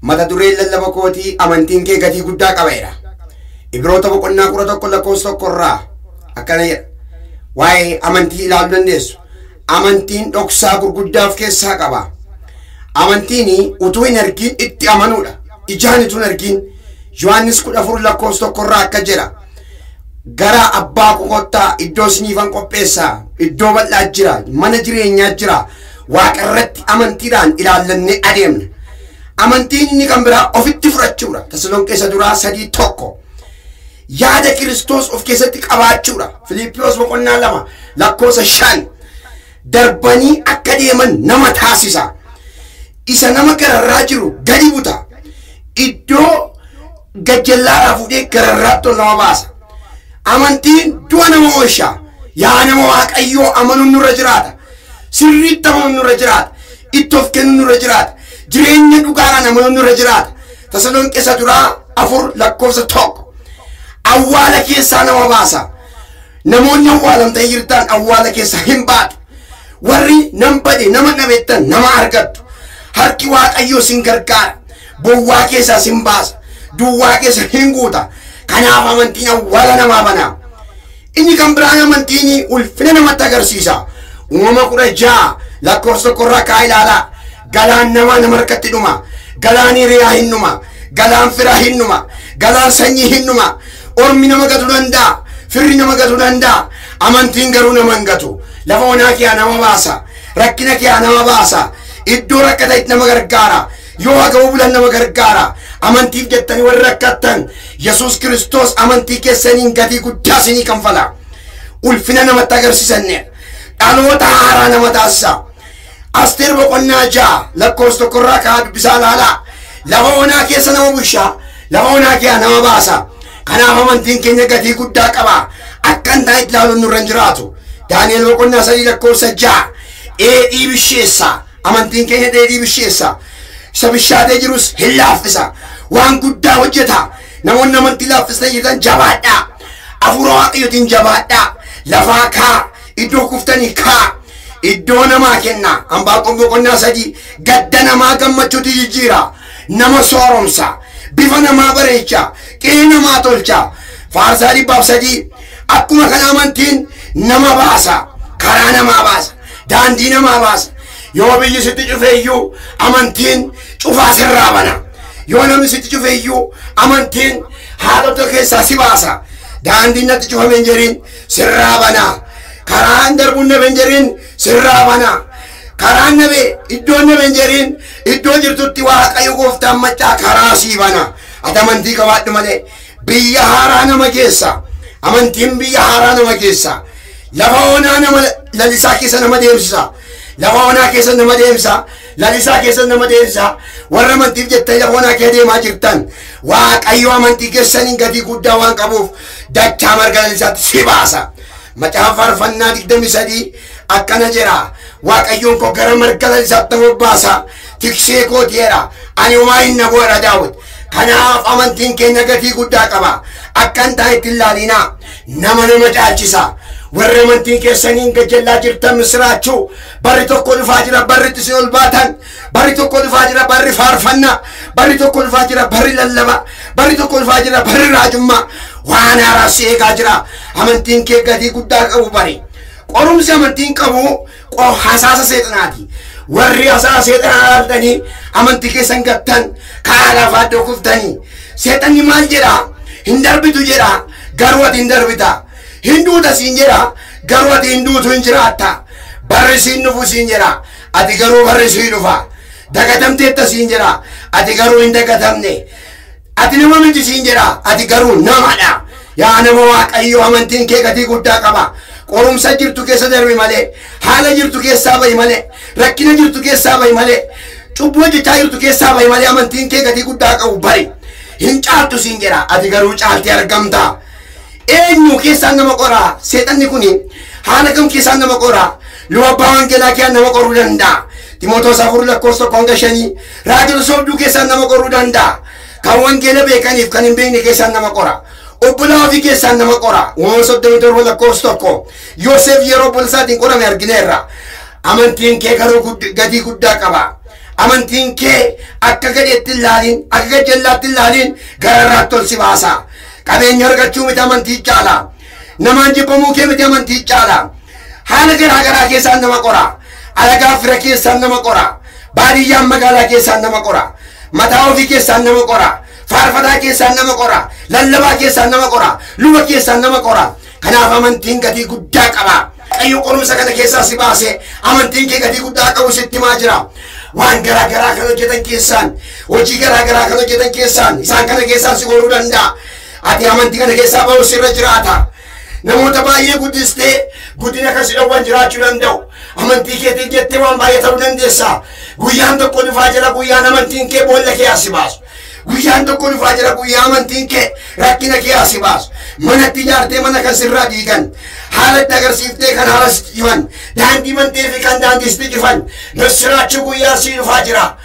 mata dureen lallaba kootii amantiin kee gatii guddaa qabeera. Ibroota boqonnaa 11 lakkoofsa 1 irraa akkana jedha. Waa'ee amantii ilaaluu dandeessu. Amantiin dhoksaa gurguddaaf keessaa qaba. Amantiin utuu hin argin itti amanuudha. Ijaan utuu hin argin Yohaannis 14 lakkoofsa 1 irraa akka jedha. Gara abbaa kottaa iddoo isiniifan qopheessaa, iddoo bal'aa jira, mana jireenyaa jira. Waaqa irratti amantiidhaan ilaallannee adeemna. Amantiin inni kan biraa ofitti fudhachuudha. Tasalonqeessa duraa 3:1. Yaada Kiristoos of keessatti qabaachuudha. Filiippiyoos boqonnaa 2 lakkoofsa 5. Darbanii akka deeman nama taasisa. Isa nama gararraa jiru gadi buta. Iddoo gajjallaadhaa fuudhee gararraatti nama baasa. Amantiin du'a nama oolcha. Yaa nama Waaqayyoo amanuun nurra jiraata. Sirriitti amanuun nurra jiraata. Itti of kennuun nurra jiraata. Jireenya dhugaadhaan amanuun nurra jiraata. Tasalonqeessa duraa 4 lakkoofsa 1. Awwaala keessaa nama baasa. Namoonni awwaalamtanii jirtan awwaala keessaa hin baatu. Warri nam bade nama dhabeettan nama argattu. Harki Waaqayyoo sin gargaara. Bowwaa keessaa sin baasa. Duwwaa keessa hin guuta. Kanaaf amantiin awwaala namaa bana. Inni kan biraan amantiin ulfina namatti agarsiisa. Uumama 16 lakkoofsa 1 irraa kaa ilaala. Galaan namaa nama harkatti dhuma. Galaan hiriyaa hin dhuma. Galaan firaa hin dhuma. Galaan sanyii hin dhuma. Ormi nama gatuu danda'a. Firri nama gatuu danda'a. Amantiin garuu nama hin gatu. Lafa onaa kee nama baasa. Rakkina kee nama baasa. Iddoo rakkatatti nama gargaara. Yoo haga'uu bulan nama gargaara. Amantiif jettanii warri rakkattan Yesuus Kiristoos amantii keessaniin gatii guddaa isinii kanfala. Ulfina namatti agarsiisanne. Dhaloota haaraa nama taasisa. Asteer boqonnaa 6 lakkoofsa 1 irraa kaa dubbisaa ilaala. Lafa onaa keessa nama bulcha. Lafa onaa kee nama baasa. Kanaaf amantiin keenya gatii guddaa qaba. Akka hin taane ilaaluun nurra hin jiraatu. Daani'el boqonnaa 3 lakkoofsa 6. Dheedhii bisheessa. Amantiin keenya dheedhii bisheessa. Isa bishaatee jirus hin laaffisa. Waan guddaa hojjeta. Namoonni amantii laaffisanii jirtan jabaadhaa. Hafuura Waaqayyootiin jabaadhaa. Lafaa kaa. Iddoo kuftanii kaa. Iddoo namaa kenna. Hanbaaqoon boqonnaa 3 gadda namaa gammachuutti jijjiira. Nama sooromsa. Bifa namaa bareecha. Qe'ee namaa tolcha. Faarsaa 300 akkuma kana amantiin nama baasa. Karaa namaa baasa. Daandii namaa baasa. Yoo biyyi sitti cufeeyyuu amantiin cufaa sirraa bana. Yoo namni sitti cufeeyyuu amantiin haalota keessaa si baasa. Daandiin natti cufame hin jirin sirraa bana. Karaan darbuun nabe hin jirin sirraa bana. Karaan nabe iddoon nabe hin jirin iddoo jirtutti Waaqayyo gooftaan maccaa karaa sii bana. Ati amantii qabaadhu malee biyya haaraa nama keessa. Amantiin biyya haaraa nama keessa. Lafa onaa nama lalisaa keessa nama deemsisa. Lafa onaa keessa nama deemsa. Lalisaa keessa nama deemsa. Warra amantiif jettanii lafa onaa kee deemaa jirtan Waaqayyo amantii keessaniin gatii guddaa waan qabuuf dachaa marga lalisaatti si baasa. Macaafa faarfannaa 23 akkana jedha. Waaqayyoon koo gara marga lalisaatti nama baasa. Tiksee kootiidha. Ani homaa hin nagoodha Daawit. Kanaaf amantiin keenya gatii guddaa qaba. Akka hin taane itti ilaalinaa. Nama caalchisa. Warra amantiin keessaniin gajjallaa jirtan misraachuu. Barri tokko dhufaa jira barri itti ol baatan. Barri tokko dhufaa jira barri faarfannaa. Barri tokko dhufaa jira barri lallaba. Barri tokko dhufaa jira barri raajummaa. Waan haaraa si eegaa jira. Amantiin kee gatii guddaa qabu bari. Qorumsi amantiin qabu hasaasa seexanaati. Warri hasaasa seexanaa arganii amantii keessan gattan karaa lafaa iddoo kuftanii. Seexanni maal jedhaa? Hin darbitu jedhaa. Garuu ati hin darbita. Hinduuta siin jedha garuu ati hinduutu hin jiraatta. Barri siin dhufu siin jedha ati garuu barri siin dhufa. Dagatamteetta siin jedha ati garuu hin dagatamne. Ati nama miti siin jedha ati garuu namadha. Yaa nama Waaqayyoo amantiin kee gatii guddaa qaba. Qorumsa jirtu keessa darbi malee. Haala jirtu keessaa bahi malee. Rakkina jirtu keessaa bahi malee. Cubbuu hojjechaa jirtu keessaa bahi malee amantiin kee gatii guddaa qabu bari. Hin caaltu siin jedha ati garuu caaltee argamta. Eenyu keessaan nama qoraa? Seexanni kuni haala kam keessaan nama qoraa? Lubbaa wangeelaa keessaan nama qoruu danda'a. Timootoos 4 lakkoofsa 5 raajota sobduu keessaan nama qoruu danda'a. Kan wangeela beekaniif kan hin beekne keessaan nama qora. Obbolaa ofii keessaan nama qora. Uumama 37 lakkoofsa 1 Yoosef yeroo obbola isaatiin qorame argineerra. Amantiin kee garuu gatii guddaa qaba. amantiin kee akka gadheetti ilaalin akka gajjallaatti ilaalin gararraatti ol si baasa. Qabeenya argachuu miti amantii caala. Namaan jibbamuu kee miti amantii caala. Haala garaa keessaan nama qora. Alagaa fira keessaan nama qora. Baadiyyaan magaalaa keessaan nama qora. Mataa ofii keessaan nama qora. Faarfataa keessaan nama qora. Lallabaa keessaan nama qora. Luba keessaan nama qora. Kanaaf amantiin gatii guddaa qaba. Qayyo qorumsa kana keessaa si baase amantiin kee gatii guddaa qabu sitti himaa jira. Waan garaa kan hojjetan keessaan, hojii garaa kan hojjetan keessaan, isaan kana keessaan si goruu danda'a. Ati amantii kana keessaa ba'u sirra jiraata. Namoota baay'ee guddistee guddina kan si dhowwan jiraachuu danda'u. Amantii keetiin jettee waan baay'ee ta'uu dandeessa. Guyyaan tokko dhufaa jira guyyaan amantiin kee boolla kee asi baasu. Guyyaan tokko dhufaa jira guyyaa amantiin kee rakkina kee asi baasu. Manatti ijaartee mana kan sirraa diigan. Haala itti agarsiiftee kan haala sitti himan. Daandii mantee fi kan daandii sitti cufan. Siraachuu guyyaa si dhufaa jira.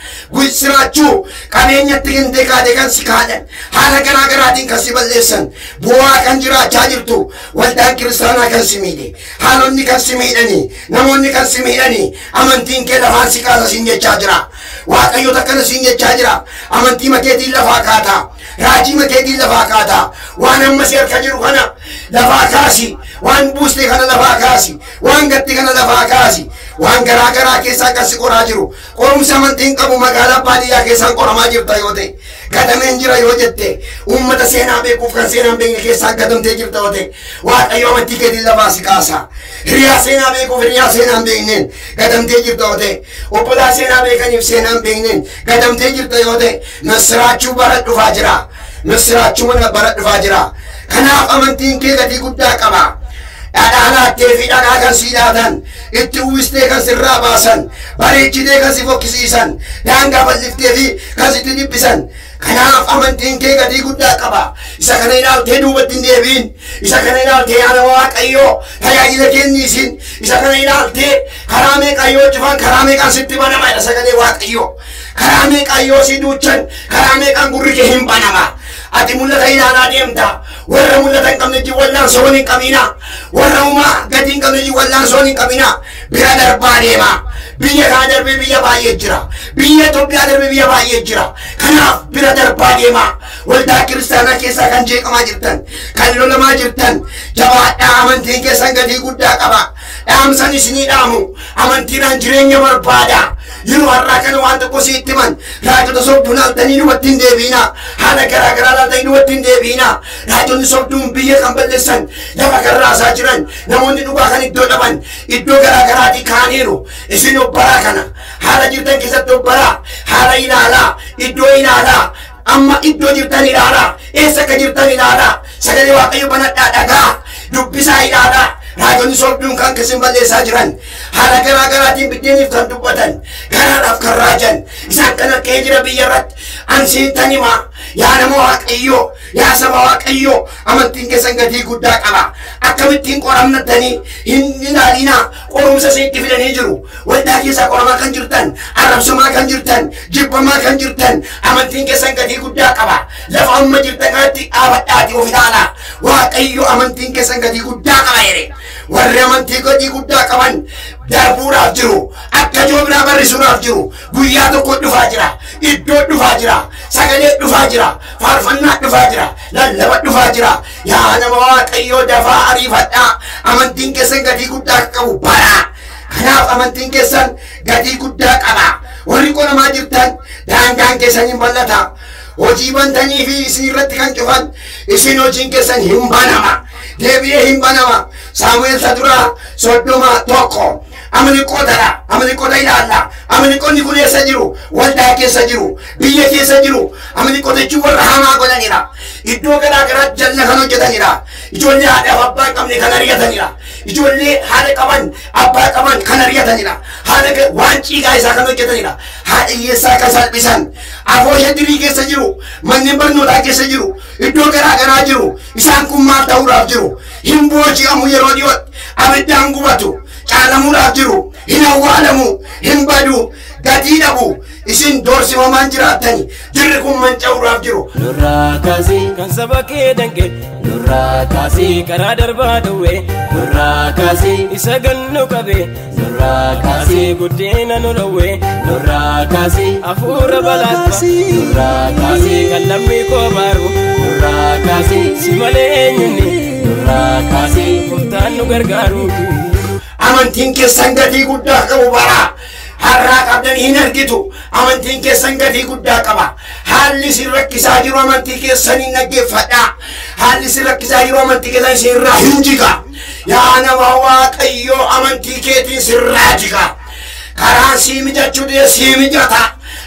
Siraachuu qabeenyatti gindee kaadee kan si kaadhan. Haala garaatiin kan si balleessan. Bu'aa kan jiraachaa jirtu. Waldaan kiristaanaa kan si miidhe. Haalonni kan si miidhanii. Namoonni kan si miidhanii. Amantiin kee lafaan si kaasa siin jechaa jira. Waaqayyoota akkana siin jechaa jira. Amantii makeetiin lafaa kaata. Raajii makeetiin lafaa kaata. Waan amma si harka jiru kana lafaa kaasi. Waan buuste kana lafaa kaasi. Waan gatti kana lafaa kaasi. Waan garaa keessaa kan si qoraa jiru. Qorumsa amantiin qabu magaalaa baadiyyaa keessaan qoramaa jirta yoo ta'e. Gadameen jira yoo jette. Uummata seenaa beekuuf kan seenaan beekne keessaan gadamtee jirta yoo ta'e. Waaqayyo amantii keetiin lafaa si kaasa. Hiriyaa seenaa beekuuf hiriyaa seenaan beekneen gadamtee jirta yoo ta'e. Obbolaa seenaa beekaniif seenaan beekneen gadamtee jirta yoo ta'e. Misiraachuu bara dhufaa jira. Misiraachuu mana bara dhufaa jira. Kanaaf amantiin kee gatii guddaa qaba. Dhaadhaalattee fi dhagaa kan si laatan itti uwwistee kan sirraa baasan bareechitee kan si fokkisiisan daangaa bal'iftee fi kan sitti dhiphisan. Kanaaf amantiin kee gatii guddaa qaba. Isa kana ilaaltee duubatti hin deebiin. Isa kana ilaaltee yaada Waaqayyoo tajaajila kenniisin. Isa kana ilaaltee karaa meeqayyoo cufan karaa meeqaan sitti banama jedha sagalee Waaqayyoo. Karaa meeqayyoo si duuchan karaa meeqaan gurri kee hin banama. Ati mul'ata ilaalaa deemta. Warra mul'ata hin qabne wallaan soon hin qabina. Warra uumaa gatii hin qabne wallaan soon hin qabina. Bira darbaa deema. Biyya kana darbee biyya baay'ee jira. Biyya Itoophiyaa darbee biyya baay'ee jira. Kanaaf bira darbaa deema. Waldaa kiristaanaa keessaa kan jeeqamaa jirtan, kan lolamaa jirtan, jabaadhaa amantiin keessan gatii guddaa qaba. Dhaamsan isinii dhaamu. Amantiidhaan jireenya barbaada. Yeroo har'aa kana waan tokko sitti himan raajota sobduun altanii dhumatti hin deebiina. Haala garaa laaltanii dhumatti hin deebiina. Raajonni sobduun biyya kan balleessan lafa kan raasaa jiran namoonni dhugaa kan iddoo dhaban iddoo garaagaraatii kaaniiru. Isin obbaraa kana haala jirtan keessatti obbaraa haala ilaalaa iddoo ilaalaa amma iddoo jirtan ilaalaa eessa akka jirtan ilaalaa sagalee Waaqayyo banadhaa dhagaa dubbisaa ilaalaa. Raajonni sobduun kan kesin balleessaa jiran haala garaagaraatiin biddeeniif kan dubbatan garaadhaaf kan raajan isaan kan harkee jira biyya irratti ansiintan himaa yaa nama Waaqayyoo yaa saba Waaqayyoo amantiin keessan gatii guddaa qaba. Akkamittiin qoramnattanii hin ilaalinaa. Qorumsa sitti fidanii jiru. Waldaa keessaa qoramaa kan jirtan arrabsamaa kan jirtan jibbamaa kan jirtan amantiin keessan gatii guddaa qaba. Lafa amma jirtan kanatti dhaabadhaati of ilaalaa. Waaqayyo amantiin keessan gatii guddaa qaba jedhe. Warri amantii gatii guddaa qaban darbuudhaaf jiru. Akka joobiraa barrisuudhaaf jiru. Guyyaa tokko dhufaa jira. Iddoo dhufaa jira. Sagalee dhufaa jira. Faarfannaa dhufaa jira. Lallaba dhufaa jira. Yaa nama Waaqayyoo dafaa ariifadhaa. Amantiin keessan gatii guddaa qabu bara. Kanaaf amantiin keessan gatii guddaa qaba. Warri qoramaa jirtan daangaan keessan hin bal'ata. Hojii bantanii fi isin irratti kan cufan isin hojiin keessan hin banama. Deebi'ee hin banama. Saamu'eel Saduraa 31 Amalekotadha. Amalekota ilaalla. Amalekonni kun eessa jiru? Waldaa keessa jiru. Biyya keessa jiru. Amalekota jechuun warra hamaa godhanidha. Iddoo garaagaraatti jalna kan hojjetanidha. Ijoollee haadhaaf abbaa hin qabne kan ari'atanidha. Ijoollee haadha qaban abbaa qaban kan ari'atanidha. Haadha waan ciigaa isaa kan hojjetanidha. Haadha hiyyeessaa kan salphisan. Afoo shaddirii keessa jiru. Manneen barnootaa keessa jiru. Iddoo garaagaraa jiru. Isaan kun maal ta'uudhaaf jiru? Hin booji'amu yeroo dhiyootti. Abiddaan gubatu. Caalamuudhaaf jiru. Hin awwaalamu. Hin badu. Gatii dhabu. isin doorsifamaan jiraatani jirri kun manca'uudhaaf jiru. Nurraa kaasii kan saba kee danqe nurraa kaasii karaa darbaa dhowwe nurraa kaasii isa gannu qabe nurraa kaasii guddina nu dhowwe nurraa kaasii hafuura balaaqqa nurraa kaasii kan lammii koo baaru nurraa kaasii si malee eenyunni nurraa kaasii gooftaan nu gargaaru. Amantiin keessan gatii guddaa qabu baraa. Harraa qabdan hin argitu. Amantiin keessan gatii guddaa qaba. Haalli isin rakkisaa jiru amantii keessan hin dhaggeeffadhaa. Haalli isin rakkisaa jiru amantii keessan isinirraa hin jiga. Yaa nama Waaqayyoo amantii keetiin sirraa jiga. Karaan sii mijachuu dee sii mijata.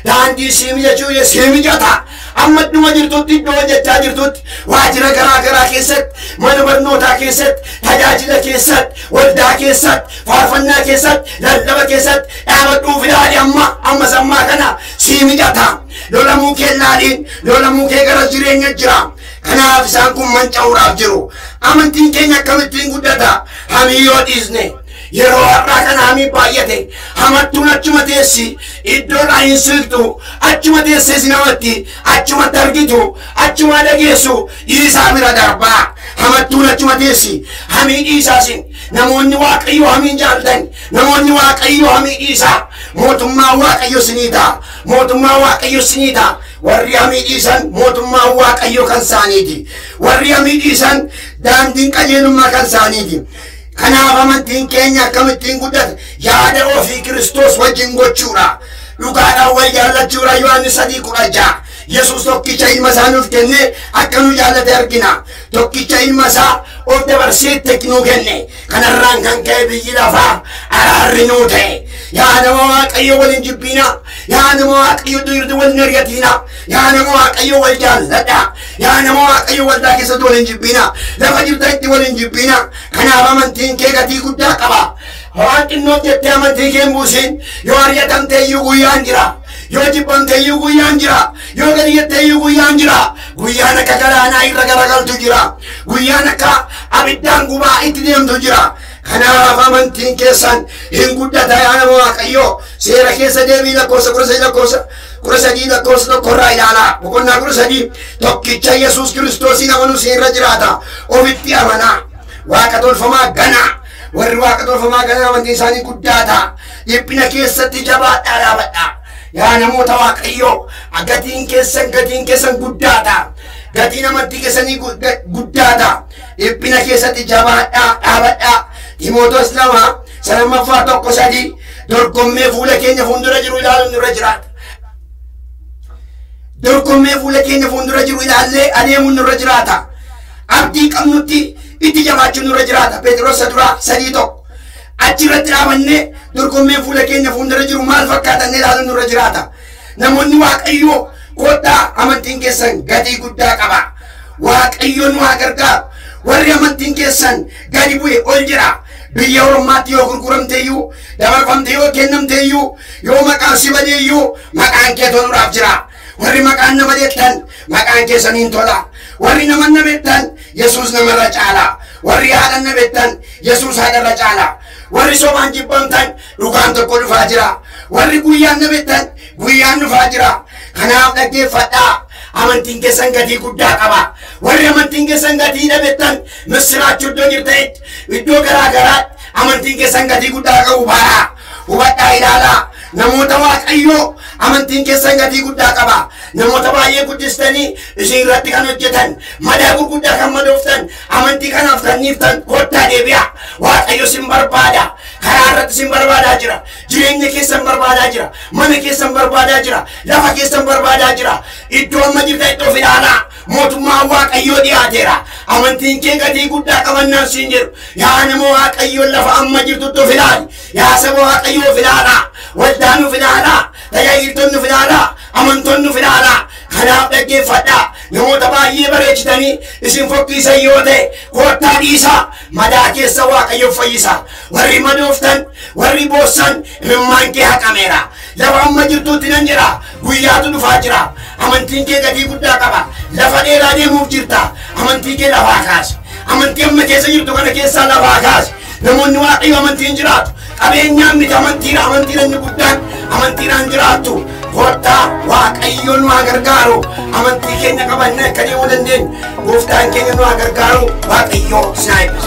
Daandii sii mijachuu dee sii mijata. Amma dhuma jirtutti iddoo hojjechaa jirtutti waajjira garaa garaa keessatti mana barnootaa keessatti tajaajila keessatti waldaa keessatti faarfannaa keessatti lallaba keessatti dhaabadhuu filaali amma sammaa kana sii mijata. Lolamuu kee laaliin lolamuu kee gara jireenya jira. Kanaaf isaan kun manca'uudhaaf jiru. Amantiin keenya akkamittiin guddata? Hamii yoo dhiisne yeroo har'aa kana hamii baay'ate hamattuun achuma teessi iddoodhaa hin siqtu achuma teessee sinamatti achumatti argitu achuma dhageessu dhiisaa bira darbaa hamattuun achuma teessi hamii dhiisaasin namoonni Waaqayyo hamiin jaalatan namoonni Waaqayyo hamii dhiisaa mootummaa Waaqayyo siniita mootummaa Waaqayyo siniita warri hamii dhiisan mootummaa Waaqayyo kan isaaniiti warri hamii dhiisan daandiin qajeelummaa kan isaaniiti. Kanaaf amantiin keenya akkamittiin guddata? Yaada ofii Kiristoos wajjin gochuudha. Dhugaadhaan wal jaallachuudha. Yohaannis 3:16 Yesuus tokkicha ilma isaa nuuf kenne akka nu jaallate argina. Tokkicha ilma isaa of dabarsee itti nuu kenne. Kanarraan kan ka'e biyyi lafaa araarri nuu ta'e. Yaa nama Waaqayyo waliin jibbina. Yaa nama Waaqayyo durdi waliin argatina. Yaa nama Waaqayyo wal jaalladha. Yaa nama Waaqayyo waldaa keessatti waliin jibbina. Lafa jirtanitti waliin jibbina. Kanaaf amantiin kee gatii guddaa qaba. Waan xinnoof jettee amantii kee hin buusin. Yoo argatamte iyyuu guyyaan jira. Yoo jibbamte iyyuu guyyaan jira. Yoo gadi jettee iyyuu guyyaan jira. Guyyaan akka galaanaa irra garagaltu jira. Guyyaan akka abiddaan gubaa itti deemtu jira. Kanaaf amantiin keessan hin guddata yaa nama Waaqayyo. Seera keessa deebii lakkoofsa 13 lakkoofsa tokkorraa ilaalaa. Boqonnaa 13 tokkicha Yesuus Kiristoosiin amanuu irra jiraata. Ofitti amanaa. Waaqa tolfamaa ganaa. Warri waaqa tolfamaa ganaa amantiin isaanii guddaata. Dhiphina keessatti jabaadhaa dhaabadhaa. Yaa namoota Waaqayyo gatiin keessan guddaata. Gatiin amantii keessanii guddaata. Dhiphina keessatti jabaadhaa dhaabadhaa. Timootos 2:3 dorgommee fuula keenya fuuldura jiru ilaaluun nurra jiraata. Dorgommee fuula keenya fuuldura jiru ilaallee adeemuun nurra jiraata. Abdii qabnutti itti jabaachuun nurra jiraata. Phexros 3:1 achirratti dhaabannee dorgommee fuula keenya fuuldura jiru maal fakkaatan ilaaluun nurra jiraata. Namoonni Waaqayyo kottaa amantiin keessan gatii guddaa qaba. Waaqayyo nu haa gargaaru. Warri amantiin keessan gadi bu'e ol jira. Biyya ormaatti yoo gurguramte iyyuu dabarfamte yoo kennamte iyyuu yoo maqaan si badee iyyuu maqaan kee toluudhaaf jira. Warri maqaan nama deettan maqaan keessaniin tola. Warri nama beektan Yesuus namarra caala. Warri haadha na beektan Yesuus haadharra caala. Warri sobaan jibbamtan dhugaan tokko dhufaa jira. Warri guyyaan na beektan guyyaan dhufaa jira. Kanaaf dhaggeeffadhaa. Amantiin keessan gatii guddaa qaba. Warri amantiin keessan gatii dhabeettan misiraachuu iddoo jirtanitti iddoo garaa garaatti amantiin keessan gatii guddaa qabu baraa. Hubadhaa ilaalaa. Namoota Waaqayyoo amantiin keessan gatii guddaa qaba. Namoota baay'ee guddistanii isin irratti kan hojjetan madaa gurguddaa kan madooftan amantii kanaaf kan niiftan kottaa deebi'a. Waaqayyo sin barbaada. Karaa irratti sin barbaadaa jira. Jireenya keessan barbaadaa jira. Mana keessan barbaadaa jira. Lafa keessan barbaadaa jira. Iddoo amma jirtan iddoo filaalaa. Mootummaa Waaqayyoo dhiyaateera. Amantiin kee gatii guddaa qabannaan siin jedhu. Yaa nama Waaqayyoon lafa amma jirtutti filaali. Yaa saba Waaqayyoo filaalaa. Waldaan filaalaa. Tajaajiltoonni filaalaa. Amantoonni filaalaa. Kanaaf dhaggeeffadhaa. Namoota baay'ee bareechitanii isin fokkiisan yoo ta'e kottaa dhiisaa. Madaa keessa Waaqayyo fayyisa. Warri madooftan, warri boossan imimmaan kee haqameera. Lafa amma jirtutti nan jedha. Guyyaatu dhufaa jira. Amantiin kee gatii guddaa qaba. Lafa dheeraa deemuuf jirta. Amantii kee lafaa kaasi. Amantii amma keessa jirtu kana keessaa lafaa kaasi. namoonni waaqayyo amantiin jiraatu qabeenyaan miti amantiin inni guddaan amantiin jiraatu gooftaa waaqayyo nu haa gargaaru amantii keenya qabanne akka deemuu dandeenyu gooftaan keenya nu haa gargaaru waaqayyo sinaa eebbisu.